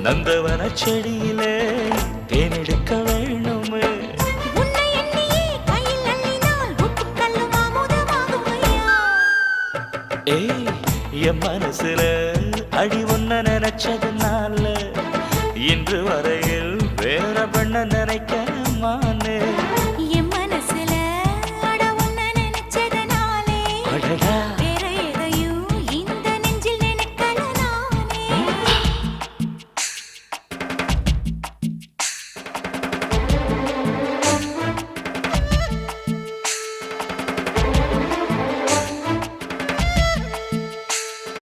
நந்தவன செடியிலே தேனெடுக்க வேணுமே. உன்னை எண்ணியே கையில் அள்ளினால் உப்புக்கல்லும் அமுதமாகுமையா. ஏய் என் மனசுல அடி ஒன்ன நினைச்சதுனால இன்று வரையில் வேற பண்ண